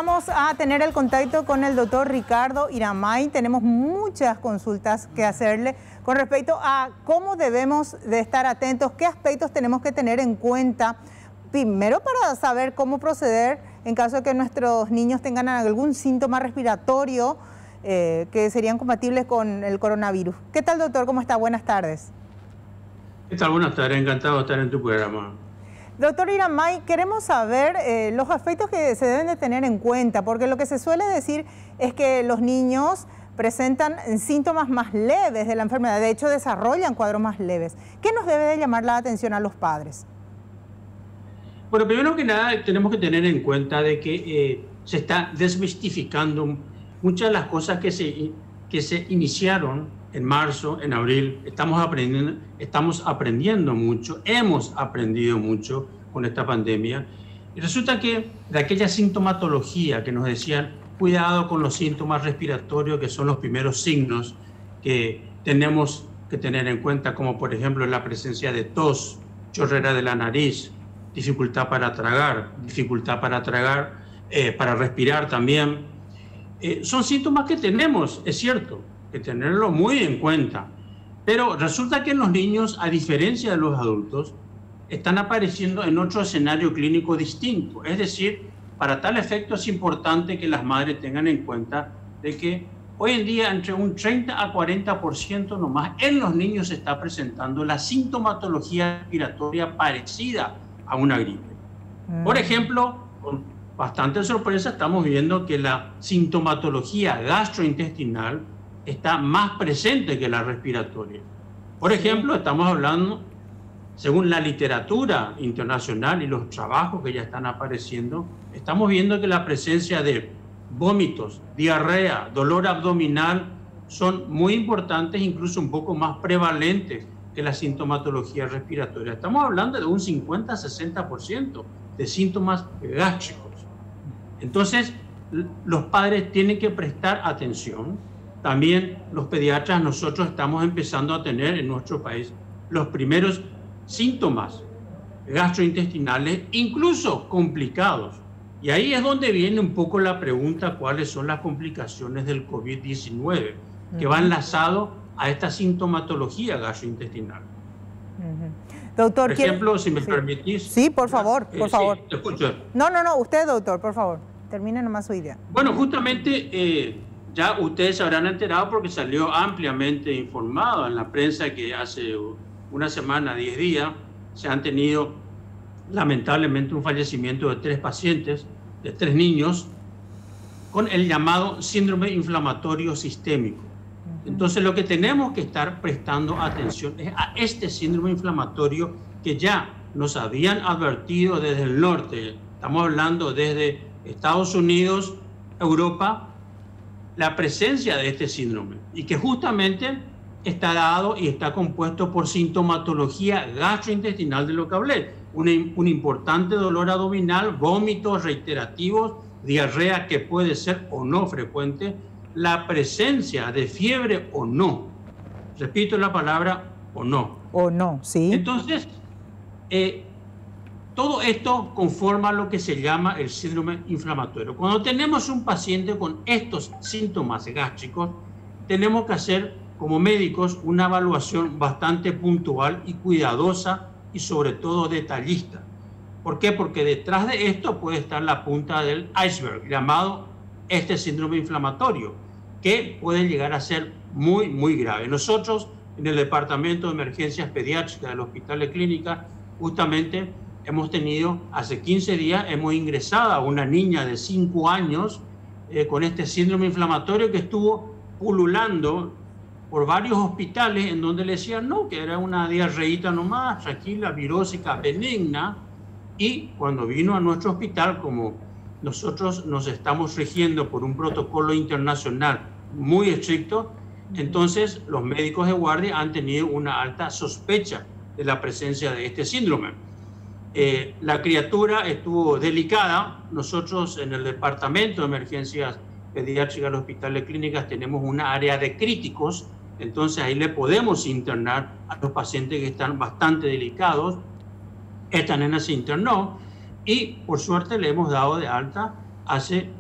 vamos a tener el contacto con el doctor Ricardo Iramay. Tenemos muchas consultas que hacerle con respecto a cómo debemos de estar atentos, qué aspectos tenemos que tener en cuenta, primero para saber cómo proceder en caso de que nuestros niños tengan algún síntoma respiratorio que serían compatibles con el coronavirus. ¿Qué tal, doctor? ¿Cómo está? Buenas tardes. ¿Qué tal? Buenas tardes, encantado de estar en tu programa. Doctor Iramay, queremos saber los aspectos que se deben de tener en cuenta, porque lo que se suele decir es que los niños presentan síntomas más leves de la enfermedad, de hecho desarrollan cuadros más leves. ¿Qué nos debe de llamar la atención a los padres? Bueno, primero que nada tenemos que tener en cuenta de que se está desmistificando muchas de las cosas que se iniciaron en marzo, en abril. Estamos aprendiendo mucho, hemos aprendido mucho con esta pandemia. Y resulta que de aquella sintomatología que nos decían, cuidado con los síntomas respiratorios, que son los primeros signos que tenemos que tener en cuenta, como por ejemplo la presencia de tos, chorrera de la nariz, dificultad para tragar, para respirar también. Son síntomas que tenemos, es cierto, que tenerlo muy en cuenta. Pero resulta que en los niños, a diferencia de los adultos, están apareciendo en otro escenario clínico distinto. Es decir, para tal efecto es importante que las madres tengan en cuenta de que hoy en día entre un 30 a 40% nomás en los niños se está presentando la sintomatología respiratoria parecida a una gripe. Por ejemplo, con bastante sorpresa estamos viendo que la sintomatología gastrointestinal está más presente que la respiratoria. Por ejemplo, estamos hablando, según la literatura internacional y los trabajos que ya están apareciendo, estamos viendo que la presencia de vómitos, diarrea, dolor abdominal son muy importantes, incluso un poco más prevalentes que la sintomatología respiratoria. Estamos hablando de un 50-60% de síntomas gástricos. Entonces, los padres tienen que prestar atención. También los pediatras, nosotros estamos empezando a tener en nuestro país los primeros síntomas gastrointestinales, incluso complicados. Y ahí es donde viene un poco la pregunta, ¿cuáles son las complicaciones del COVID-19? Que va enlazado a esta sintomatología gastrointestinal. Doctor, por ejemplo, si me permitís... Sí, por favor, por favor. Sí, te escucho. No, usted, doctor, por favor, termine nomás su idea. Bueno, justamente... ya ustedes se habrán enterado porque salió ampliamente informado en la prensa que hace una semana, 10 días, se han tenido lamentablemente un fallecimiento de 3 pacientes, de 3 niños, con el llamado síndrome inflamatorio sistémico. Entonces lo que tenemos que estar prestando atención es a este síndrome inflamatorio que ya nos habían advertido desde el norte. Estamos hablando desde Estados Unidos, Europa, la presencia de este síndrome y que justamente está dado y está compuesto por sintomatología gastrointestinal de lo que hablé, un importante dolor abdominal, vómitos reiterativos, diarrea que puede ser o no frecuente, la presencia de fiebre o no, repito la palabra o no. O no, sí. Entonces, todo esto conforma lo que se llama el síndrome inflamatorio. Cuando tenemos un paciente con estos síntomas gástricos, tenemos que hacer como médicos una evaluación bastante puntual y cuidadosa y sobre todo detallista. ¿Por qué? Porque detrás de esto puede estar la punta del iceberg, llamado este síndrome inflamatorio, que puede llegar a ser muy, muy grave. Nosotros, en el Departamento de Emergencias Pediátricas del Hospital de Clínica, justamente hemos tenido, hace 15 días, hemos ingresado a una niña de 5 años con este síndrome inflamatorio que estuvo pululando por varios hospitales en donde le decían no, que era una diarreíta nomás, tranquila, virósica, benigna. Y cuando vino a nuestro hospital, como nosotros nos estamos rigiendo por un protocolo internacional muy estricto, entonces los médicos de guardia han tenido una alta sospecha de la presencia de este síndrome. La criatura estuvo delicada. Nosotros en el Departamento de Emergencias Pediátricas del Hospital de Clínicas tenemos una área de críticos, entonces ahí le podemos internar a los pacientes que están bastante delicados. Esta nena se internó y por suerte le hemos dado de alta hace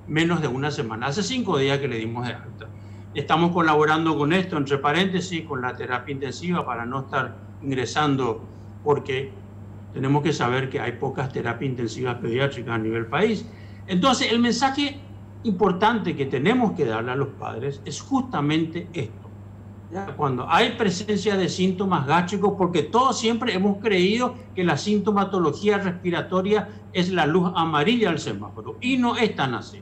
menos de una semana. Hace 5 días que le dimos de alta. Estamos colaborando con esto, entre paréntesis, con la terapia intensiva para no estar ingresando, porque tenemos que saber que hay pocas terapias intensivas pediátricas a nivel país. Entonces, el mensaje importante que tenemos que darle a los padres es justamente esto. ¿Ya? Cuando hay presencia de síntomas gástricos, porque todos siempre hemos creído que la sintomatología respiratoria es la luz amarilla del semáforo, y no es tan así.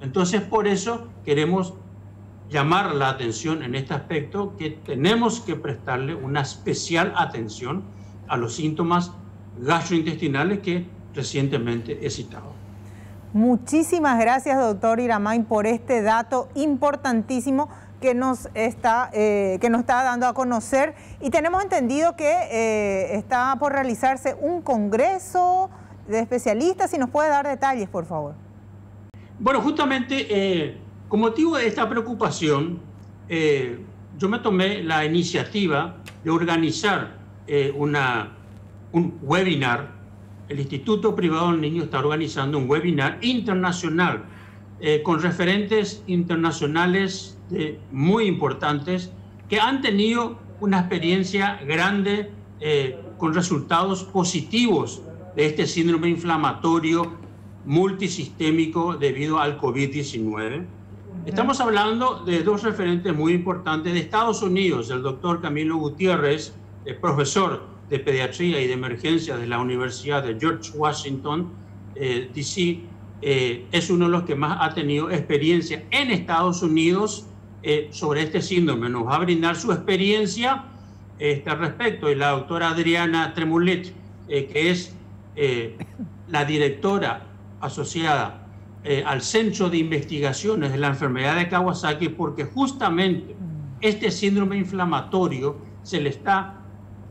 Entonces, por eso queremos llamar la atención en este aspecto, que tenemos que prestarle una especial atención a los síntomas gastrointestinales que recientemente he citado. Muchísimas gracias, doctor Iramain, por este dato importantísimo que nos está dando a conocer. Y tenemos entendido que está por realizarse un congreso de especialistas. Si nos puede dar detalles, por favor. Bueno, justamente con motivo de esta preocupación, yo me tomé la iniciativa de organizar un webinar. El Instituto Privado del Niño está organizando un webinar internacional con referentes internacionales muy importantes que han tenido una experiencia grande con resultados positivos de este síndrome inflamatorio multisistémico debido al COVID-19. Estamos hablando de 2 referentes muy importantes de Estados Unidos, el doctor Camilo Gutiérrez, profesor de pediatría y de emergencia de la Universidad de George Washington, D.C., es uno de los que más ha tenido experiencia en Estados Unidos sobre este síndrome. Nos va a brindar su experiencia al respecto. Y la doctora Adriana Tremulet, que es la directora asociada al Centro de Investigaciones de la Enfermedad de Kawasaki, porque justamente este síndrome inflamatorio se le está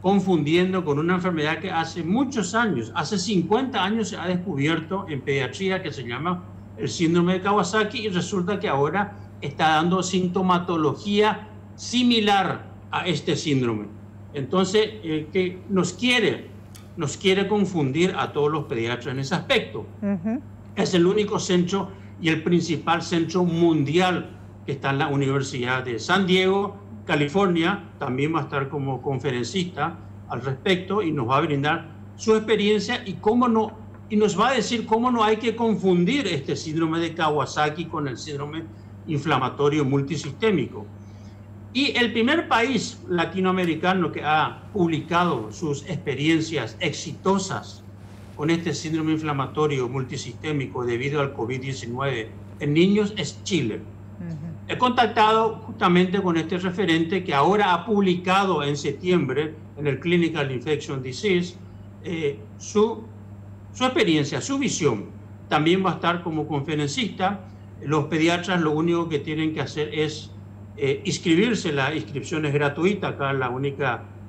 confundiendo con una enfermedad que hace muchos años, hace 50 años se ha descubierto en pediatría, que se llama el síndrome de Kawasaki, y resulta que ahora está dando sintomatología similar a este síndrome. Entonces, que nos quiere confundir a todos los pediatras en ese aspecto. Es el único centro y el principal centro mundial que está en la Universidad de San Diego, California. También va a estar como conferencista al respecto y nos va a brindar su experiencia y nos va a decir cómo no hay que confundir este síndrome de Kawasaki con el síndrome inflamatorio multisistémico. Y el primer país latinoamericano que ha publicado sus experiencias exitosas con este síndrome inflamatorio multisistémico debido al COVID-19 en niños es Chile. He contactado justamente con este referente que ahora ha publicado en septiembre en el Clinical Infectious Disease su experiencia, su visión. También va a estar como conferencista. Los pediatras lo único que tienen que hacer es inscribirse. La inscripción es gratuita. Acá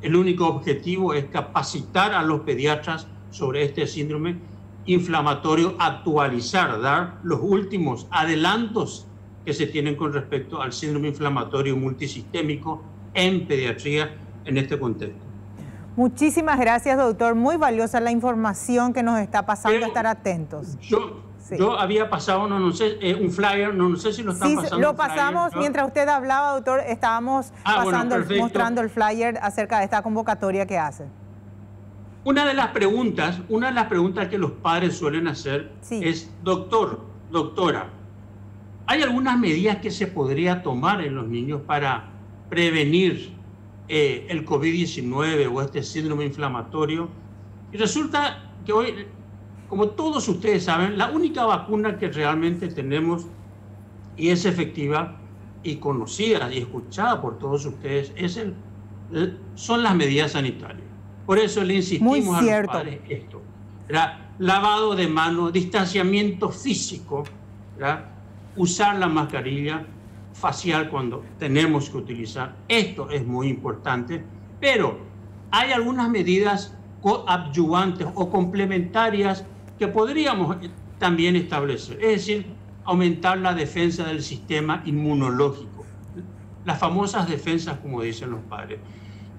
el único objetivo es capacitar a los pediatras sobre este síndrome inflamatorio, actualizar, dar los últimos adelantos que se tienen con respecto al síndrome inflamatorio multisistémico en pediatría en este contexto. Muchísimas gracias, doctor. Muy valiosa la información que nos está pasando, a estar atentos. Yo había pasado, no sé, un flyer, no sé si lo están pasando. Sí, lo pasamos flyer, ¿no? Mientras usted hablaba, doctor, estábamos mostrando el flyer acerca de esta convocatoria que hace. Una de las preguntas que los padres suelen hacer es, doctora, ¿hay algunas medidas que se podría tomar en los niños para prevenir el COVID-19 o este síndrome inflamatorio? Y resulta que hoy, como todos ustedes saben, la única vacuna que realmente tenemos y es efectiva y conocida y escuchada por todos ustedes son las medidas sanitarias. Por eso le insistimos a los padres esto. Lavado de manos, distanciamiento físico, ¿verdad? Usar la mascarilla facial cuando tenemos que utilizar. Esto es muy importante, pero hay algunas medidas coadyuvantes o complementarias que podríamos también establecer. Es decir, aumentar la defensa del sistema inmunológico. Las famosas defensas, como dicen los padres,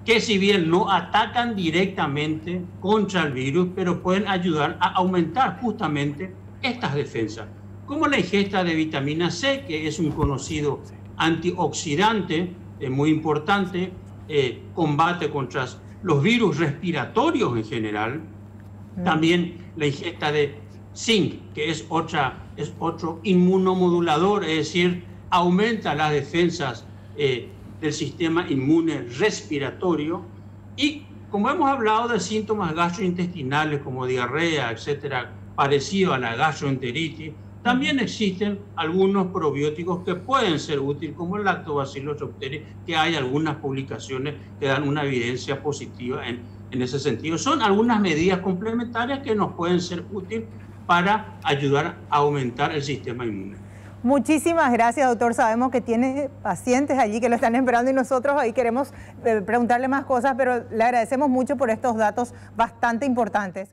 que si bien no atacan directamente contra el virus, pero pueden ayudar a aumentar justamente estas defensas. como la ingesta de vitamina C, que es un conocido antioxidante muy importante, combate contra los virus respiratorios en general. También la ingesta de zinc, que es otro inmunomodulador, es decir, aumenta las defensas del sistema inmune respiratorio. Y como hemos hablado de síntomas gastrointestinales como diarrea, etcétera, parecido a la gastroenteritis, también existen algunos probióticos que pueden ser útiles, como el Lactobacillus reuteri, que hay algunas publicaciones que dan una evidencia positiva en ese sentido. Son algunas medidas complementarias que nos pueden ser útiles para ayudar a aumentar el sistema inmune. Muchísimas gracias, doctor. Sabemos que tiene pacientes allí que lo están esperando y nosotros ahí queremos preguntarle más cosas, pero le agradecemos mucho por estos datos bastante importantes.